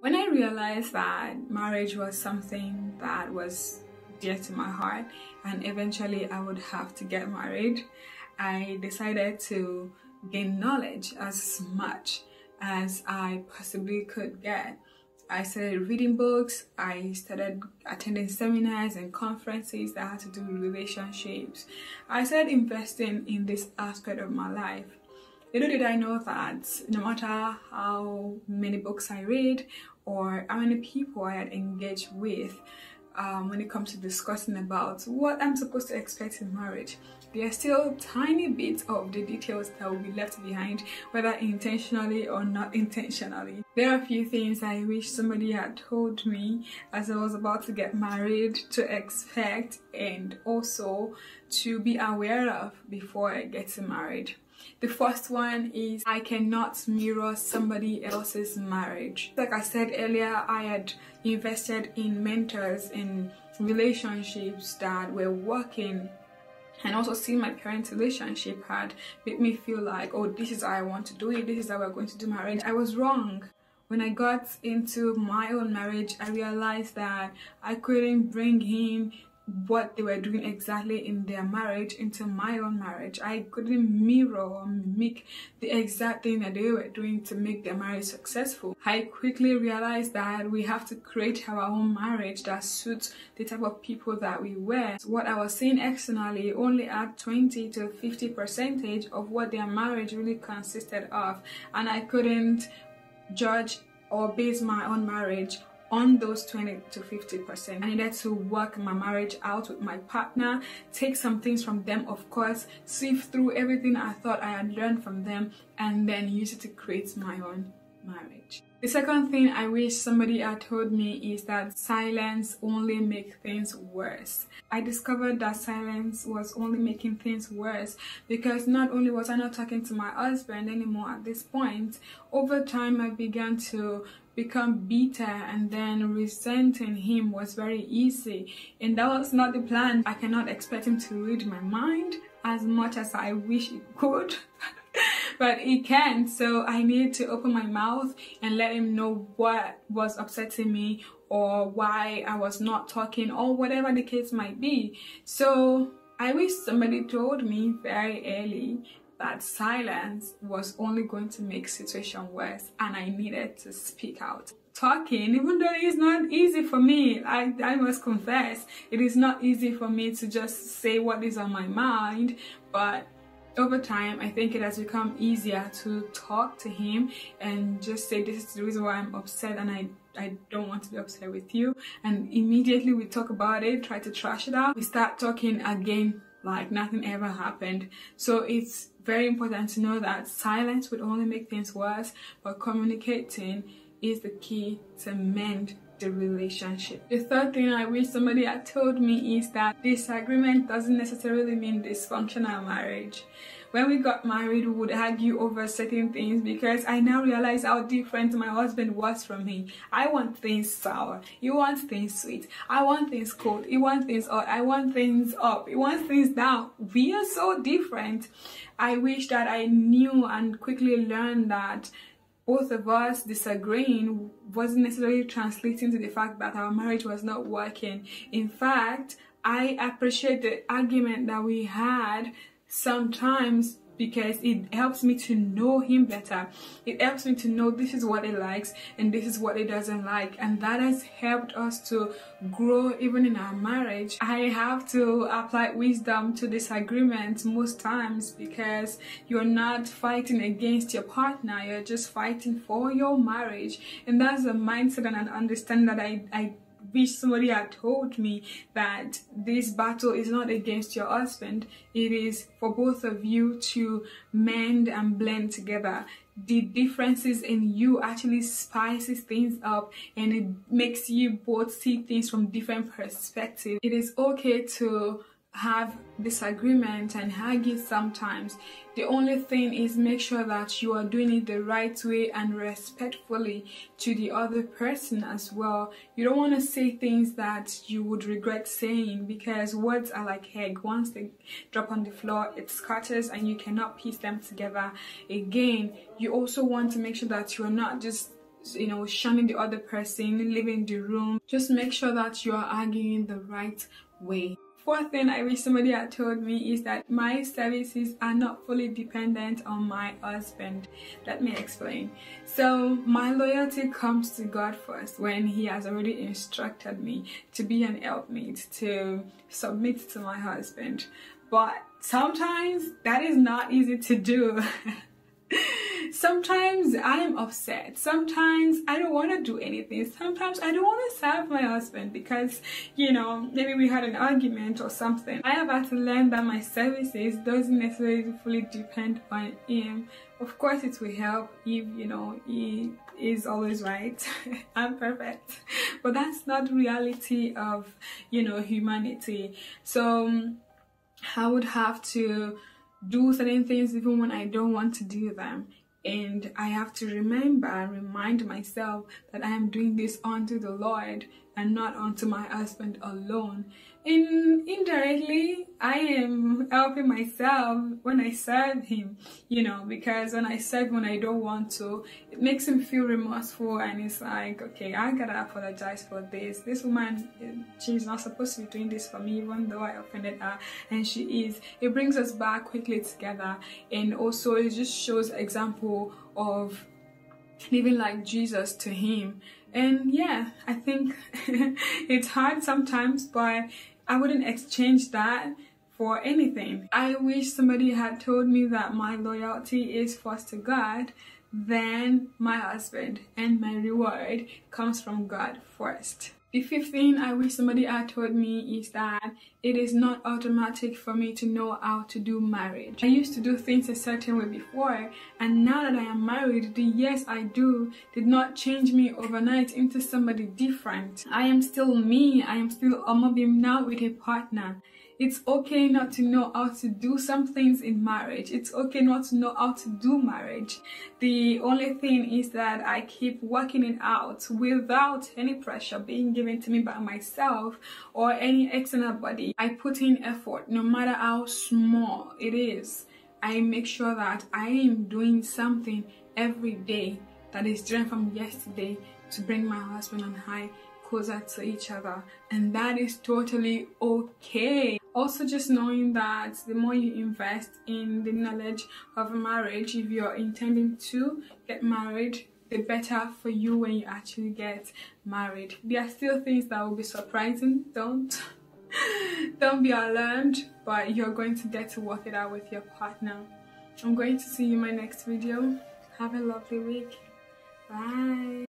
When I realized that marriage was something that was dear to my heart and eventually I would have to get married, I decided to gain knowledge as much as I possibly could get. I started reading books, I started attending seminars and conferences that had to do with relationships. I started investing in this aspect of my life. Little did I know that no matter how many books I read or how many people I had engaged with when it comes to discussing about what I'm supposed to expect in marriage, there are still tiny bits of the details that will be left behind, whether intentionally or not intentionally. There are a few things I wish somebody had told me as I was about to get married to expect and also to be aware of before I get married. The first one is I cannot mirror somebody else's marriage. Like I said earlier, I had invested in mentors in relationships that were working, and also seeing my parents' relationship had made me feel like, oh, this is how I want to do it, this is how we're going to do marriage. I was wrong. When I got into my own marriage, I realized that I couldn't bring in what they were doing exactly in their marriage into my own marriage. I couldn't mirror or mimic the exact thing that they were doing to make their marriage successful. I quickly realized that we have to create our own marriage that suits the type of people that we were. So what I was seeing externally only had 20 to 50% of what their marriage really consisted of, and I couldn't judge or base my own marriage on those 20 to 50%. I needed to work my marriage out with my partner, take some things from them, of course, sift through everything I thought I had learned from them, and then use it to create my own marriage. The second thing I wish somebody had told me is that silence only makes things worse. I discovered that silence was only making things worse because not only was I not talking to my husband anymore at this point, over time I began to become bitter, and then resenting him was very easy, and that was not the plan. I cannot expect him to read my mind as much as I wish it could. But he can't, so I need to open my mouth and let him know what was upsetting me or why I was not talking or whatever the case might be. So I wish somebody told me very early that silence was only going to make situation worse, and I needed to speak out. Talking, even though it's not easy for me, I must confess, it is not easy for me to just say what is on my mind, but over time I think it has become easier to talk to him and just say, this is the reason why I'm upset and I don't want to be upset with you, and immediately we talk about it, try to trash it out, we start talking again like nothing ever happened. So it's very important to know that silence would only make things worse, but communicating is the key to mend the relationship. The third thing I wish somebody had told me is that disagreement doesn't necessarily mean dysfunctional marriage. When we got married, we would argue over certain things because I now realize how different my husband was from me. I want things sour, he wants things sweet. I want things cold, he wants things hot. I want things up, he wants things down. We are so different. I wish that I knew and quickly learned that both of us disagreeing wasn't necessarily translating to the fact that our marriage was not working. In fact, I appreciate the argument that we had sometimes because it helps me to know him better. It helps me to know this is what he likes and this is what he doesn't like, and that has helped us to grow even in our marriage. I have to apply wisdom to disagreements most times because you're not fighting against your partner, you're just fighting for your marriage, and that's a mindset and an understanding that I wish somebody had told me, that this battle is not against your husband, it is for both of you to mend and blend together. The differences in you actually spices things up and it makes you both see things from different perspectives. It is okay to have disagreement and argue sometimes. The only thing is make sure that you are doing it the right way and respectfully to the other person as well. You don't want to say things that you would regret saying, because words are like egg. Once they drop on the floor, it scatters and you cannot piece them together again. You also want to make sure that you are not just you know, shunning the other person, leaving the room. Just make sure that you are arguing the right way. Fourth thing I wish somebody had told me is that my services are not fully dependent on my husband. Let me explain. So my loyalty comes to God first, when He has already instructed me to be an helpmate, to submit to my husband. But sometimes that is not easy to do. Sometimes I'm upset. Sometimes I don't want to do anything. Sometimes I don't want to serve my husband because, you know, maybe we had an argument or something. I have had to learn that my services doesn't necessarily fully depend on him. Of course, it will help if, you know, he is always right. I'm perfect. But that's not the reality of, you know, humanity. So I would have to do certain things even when I don't want to do them. And I have to remember and remind myself that I am doing this unto the Lord and not unto my husband alone. And indirectly, I am helping myself when I serve him, you know, because when I serve when I don't want to, it makes him feel remorseful, and it's like, okay, I gotta apologize for this. This woman, she's not supposed to be doing this for me, even though I offended her, and she is. It brings us back quickly together, and also it just shows example of living like Jesus to him. And yeah, I think it's hard sometimes, but I wouldn't exchange that for anything. I wish somebody had told me that my loyalty is first to God, then my husband, and my reward comes from God first. The fifth thing I wish somebody had told me is that it is not automatic for me to know how to do marriage. I used to do things a certain way before, and now that I am married, the yes I do did not change me overnight into somebody different. I am still me. I am still Omobim, now with a partner. It's okay not to know how to do some things in marriage. It's okay not to know how to do marriage. The only thing is that I keep working it out without any pressure being given to me by myself or any external body. I put in effort, no matter how small it is. I make sure that I am doing something every day that is different from yesterday to bring my husband and I closer to each other, and that is totally okay. Also, just knowing that the more you invest in the knowledge of marriage, if you're intending to get married, the better for you when you actually get married. There are still things that will be surprising. Don't be alarmed, but you're going to get to work it out with your partner. I'm going to see you in my next video. Have a lovely week. Bye.